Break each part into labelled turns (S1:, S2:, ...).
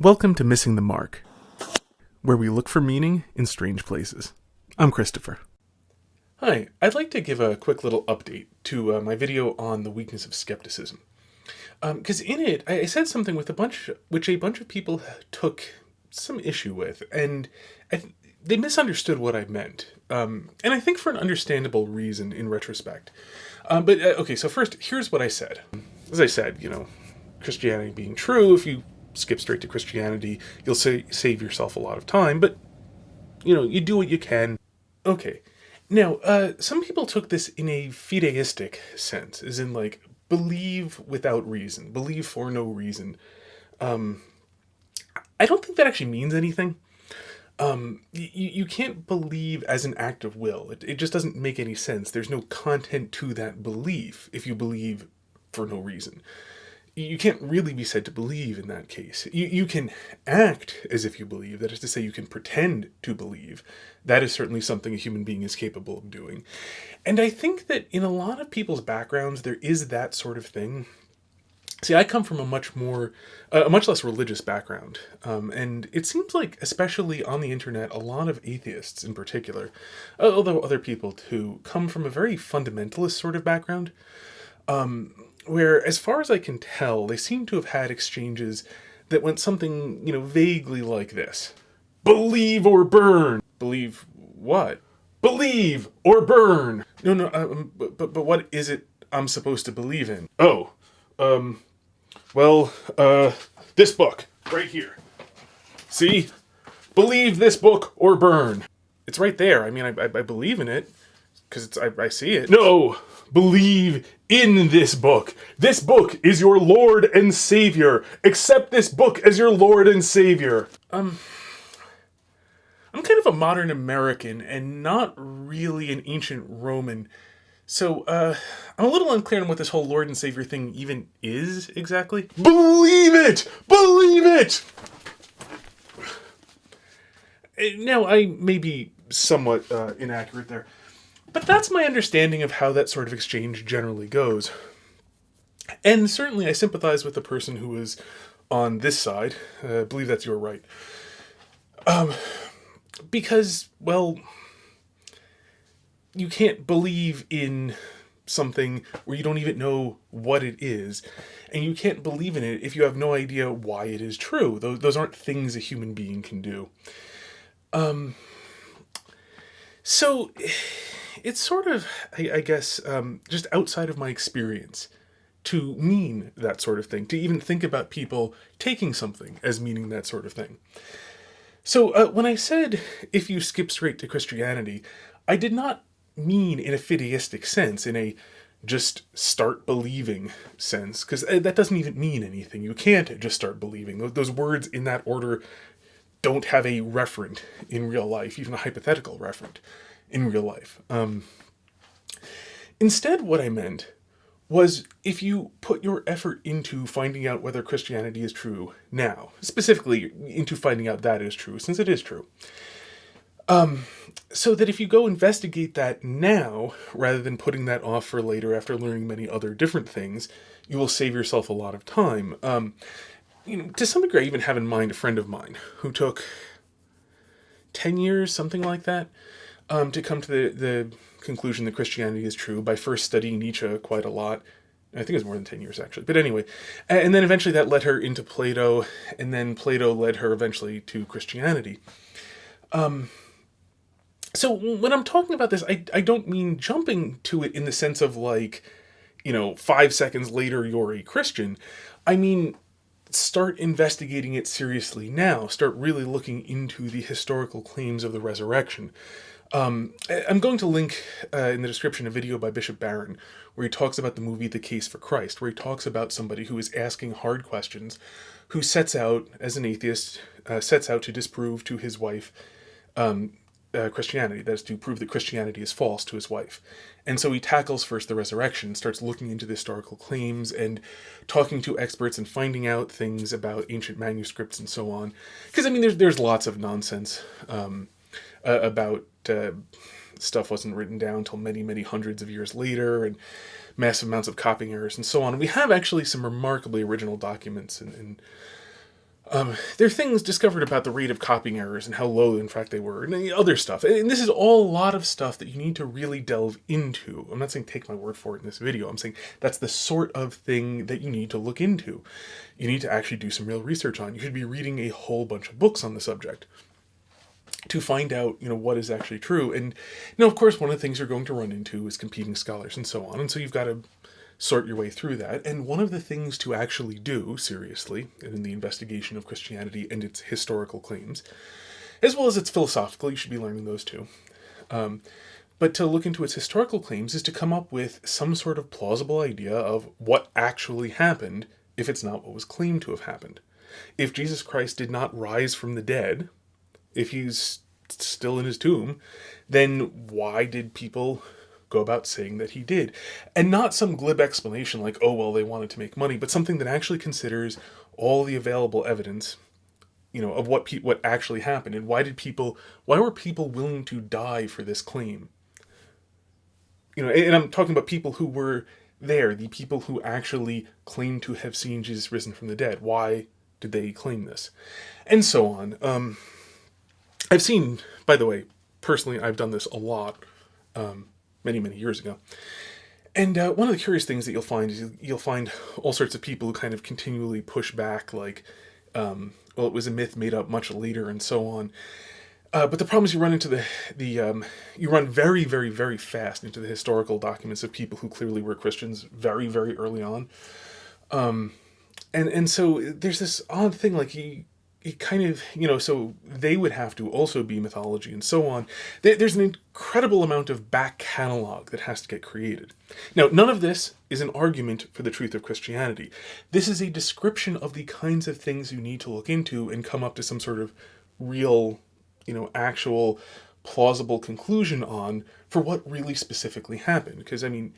S1: Welcome to Missing the Mark, where we look for meaning in strange places. I'm Christopher. Hi, I'd like to give a quick little update to my video on the weakness of skepticism. Because in it, I said something which a bunch of people took some issue with, and they misunderstood what I meant. And I think for an understandable reason in retrospect. Okay, so first, here's what I said. As I said, Christianity being true, if you skip straight to Christianity, you'll save yourself a lot of time, but, you do what you can. Okay. Now, some people took this in a fideistic sense, as in, believe without reason, believe for no reason. I don't think that actually means anything. You can't believe as an act of will. It just doesn't make any sense. There's no content to that belief if you believe for no reason. You can't really be said to believe in that case. You can act as if you believe. That is to say, you can pretend to believe. That is certainly something a human being is capable of doing. And I think that in a lot of people's backgrounds, there is that sort of thing. See, I come from a much less religious background. And it seems like, especially on the internet, a lot of atheists in particular, although other people too, come from a very fundamentalist sort of background. Where, as far as I can tell, they seem to have had exchanges that went something, vaguely like this. Believe or burn. Believe what? Believe or burn. No, but what is it I'm supposed to believe in? This book, right here. See? Believe this book or burn. It's right there. I mean, I believe in it, because I see it. No! Believe in this book. This book is your Lord and Savior. Accept this book as your Lord and Savior. I'm kind of a modern American and not really an ancient Roman. So, I'm a little unclear on what this whole Lord and Savior thing even is exactly. Believe it! Believe it! Now, I may be somewhat inaccurate there. But that's my understanding of how that sort of exchange generally goes. And certainly I sympathize with the person who is on this side. I believe that's your right. Because, well, you can't believe in something where you don't even know what it is. And you can't believe in it if you have no idea why it is true. Those aren't things a human being can do. So it's sort of, I guess, just outside of my experience to mean that sort of thing, to even think about people taking something as meaning that sort of thing. So when I said, if you skip straight to Christianity, I did not mean in a fideistic sense, in a just start believing sense, because that doesn't even mean anything. You can't just start believing. Those words in that order don't have a referent in real life, even a hypothetical referent in real life. Instead, what I meant was if you put your effort into finding out whether Christianity is true now, specifically into finding out that it is true, since it is true, so that if you go investigate that now, rather than putting that off for later after learning many other different things, you will save yourself a lot of time. To some degree, I even have in mind a friend of mine who took 10 years, something like that, to come to the conclusion that Christianity is true by first studying Nietzsche quite a lot. I think it was more than 10 years, actually. But anyway, and then eventually that led her into Plato, and then Plato led her eventually to Christianity. So when I'm talking about this, I don't mean jumping to it in the sense of 5 seconds later you're a Christian. I mean, start investigating it seriously now. Start really looking into the historical claims of the resurrection. I'm going to link in the description a video by Bishop Barron where he talks about the movie The Case for Christ, where he talks about somebody who is asking hard questions, who sets out, as an atheist, to disprove to his wife Christianity. That is, to prove that Christianity is false to his wife. And so he tackles first the resurrection, starts looking into the historical claims and talking to experts and finding out things about ancient manuscripts and so on. Because, there's lots of nonsense about stuff wasn't written down until many, many hundreds of years later, and massive amounts of copying errors and so on. And we have actually some remarkably original documents and There are things discovered about the rate of copying errors and how low, in fact, they were, and other stuff. And this is all a lot of stuff that you need to really delve into. I'm not saying take my word for it in this video. I'm saying that's the sort of thing that you need to look into. You need to actually do some real research on. You should be reading a whole bunch of books on the subject to find out, what is actually true. And, of course, one of the things you're going to run into is competing scholars and so on. And so you've got to sort your way through that. And one of the things to actually do, seriously, in the investigation of Christianity and its historical claims, as well as its philosophical, you should be learning those too. But to look into its historical claims is to come up with some sort of plausible idea of what actually happened if it's not what was claimed to have happened. If Jesus Christ did not rise from the dead, if he's still in his tomb, then why did people go about saying that he did? And not some glib explanation like, oh, well, they wanted to make money, but something that actually considers all the available evidence, of what actually happened, and why were people willing to die for this claim? And I'm talking about people who were there, the people who actually claimed to have seen Jesus risen from the dead. Why did they claim this? And so on. I've seen, by the way, personally, I've done this a lot, many, many years ago. And one of the curious things that you'll find is you'll find all sorts of people who kind of continually push back, like, well, it was a myth made up much later and so on. But the problem is you run into you run very, very, very fast into the historical documents of people who clearly were Christians very, very early on. And so there's this odd thing, like it kind of, so they would have to also be mythology and so on. There's an incredible amount of back catalog that has to get created. Now, none of this is an argument for the truth of Christianity. This is a description of the kinds of things you need to look into and come up to some sort of real, actual plausible conclusion on for what really specifically happened. Because, some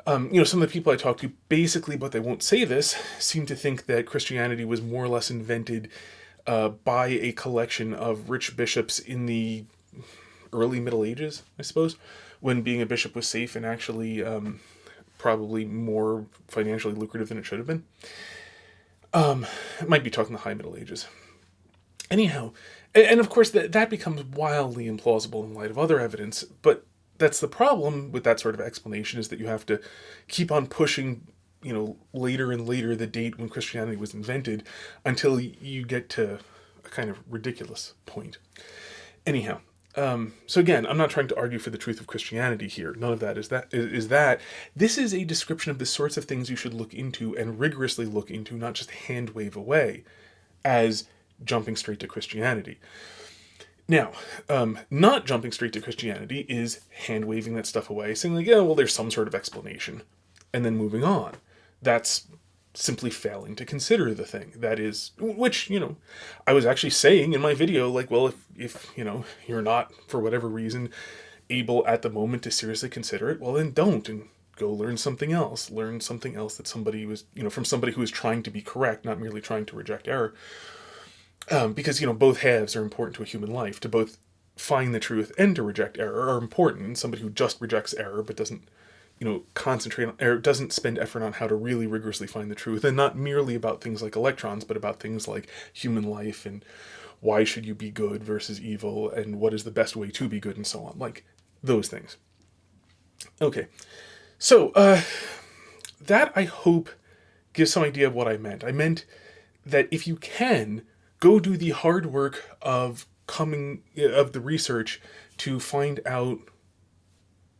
S1: of the people I talk to, basically, but they won't say this, seem to think that Christianity was more or less invented by a collection of rich bishops in the early Middle Ages, I suppose, when being a bishop was safe and actually probably more financially lucrative than it should have been. It might be talking the High Middle Ages. Anyhow, and of course that becomes wildly implausible in light of other evidence, but that's the problem with that sort of explanation, is that you have to keep on pushing, later and later the date when Christianity was invented until you get to a kind of ridiculous point. Anyhow, so again, I'm not trying to argue for the truth of Christianity here. None of that is that. This is a description of the sorts of things you should look into and rigorously look into, not just hand wave away as jumping straight to Christianity. Now, not jumping straight to Christianity is hand-waving that stuff away, saying like, yeah, well, there's some sort of explanation, and then moving on. That's simply failing to consider the thing. That is, which, I was actually saying in my video, like, well, if you're not, for whatever reason, able at the moment to seriously consider it, well, then don't, and go learn something else. Learn something else that somebody was, from somebody who is trying to be correct, not merely trying to reject error. Because, both halves are important to a human life. To both find the truth and to reject error are important. Somebody who just rejects error but doesn't, concentrate on error, doesn't spend effort on how to really rigorously find the truth, and not merely about things like electrons, but about things like human life and why should you be good versus evil and what is the best way to be good and so on. Like, those things. Okay. So, that, I hope, gives some idea of what I meant. I meant that if you can, go do the hard work of the research to find out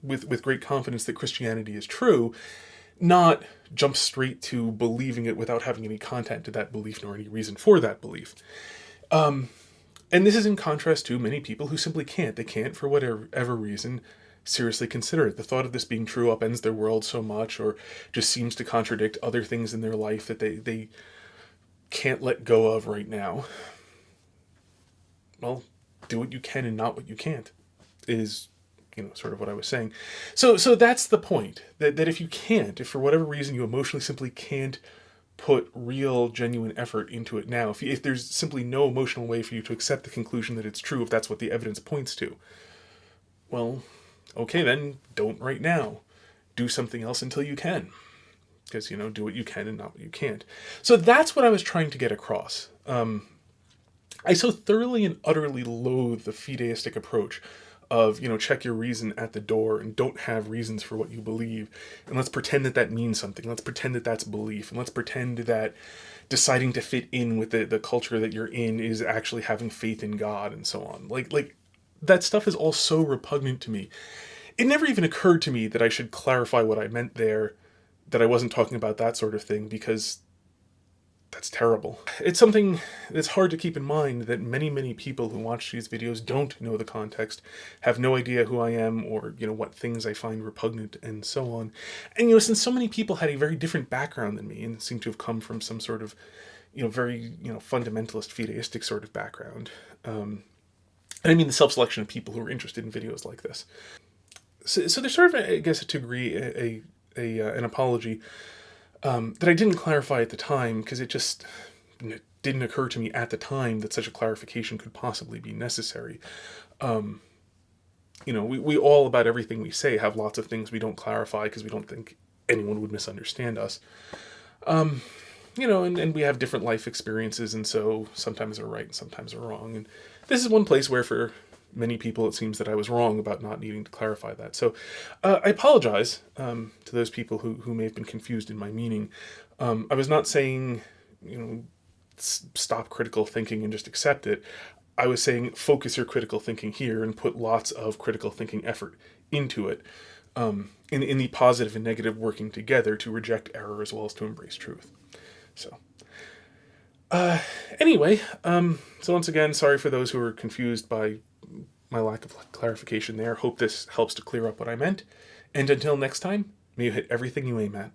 S1: with great confidence that Christianity is true, not jump straight to believing it without having any content to that belief nor any reason for that belief. And this is in contrast to many people who simply can't. They can't, for whatever reason, seriously consider it. The thought of this being true upends their world so much, or just seems to contradict other things in their life that they can't let go of right now. Well, do what you can and not what you can't, is, sort of what I was saying. So that's the point, that if you can't, if for whatever reason you emotionally simply can't put real, genuine effort into it now, if there's simply no emotional way for you to accept the conclusion that it's true, if that's what the evidence points to, well, okay, then don't right now. Do something else until you can. Because, do what you can and not what you can't. So that's what I was trying to get across. I so thoroughly and utterly loathe the fideistic approach of, check your reason at the door and don't have reasons for what you believe. And let's pretend that that means something. Let's pretend that that's belief. And let's pretend that deciding to fit in with the culture that you're in is actually having faith in God and so on. Like that stuff is all so repugnant to me. It never even occurred to me that I should clarify what I meant there, that I wasn't talking about that sort of thing, because that's terrible. It's something that's hard to keep in mind, that many, many people who watch these videos don't know the context, have no idea who I am, or, what things I find repugnant and so on. And, since so many people had a very different background than me and seem to have come from some sort of, very, fundamentalist, fideistic sort of background. And I mean the self-selection of people who are interested in videos like this. So there's sort of, I guess, to a degree, an apology that I didn't clarify at the time, because it just didn't occur to me at the time that such a clarification could possibly be necessary. We all, about everything we say, have lots of things we don't clarify because we don't think anyone would misunderstand us. And we have different life experiences, and so sometimes they're right and sometimes they're wrong. And this is one place where, for many people, it seems that I was wrong about not needing to clarify that. So I apologize to those people who may have been confused in my meaning. I was not saying, stop critical thinking and just accept it. I was saying focus your critical thinking here and put lots of critical thinking effort into it, in the positive and negative working together to reject error as well as to embrace truth. So anyway, so once again, sorry for those who were confused by my lack of clarification there. Hope this helps to clear up what I meant. And until next time, may you hit everything you aim at.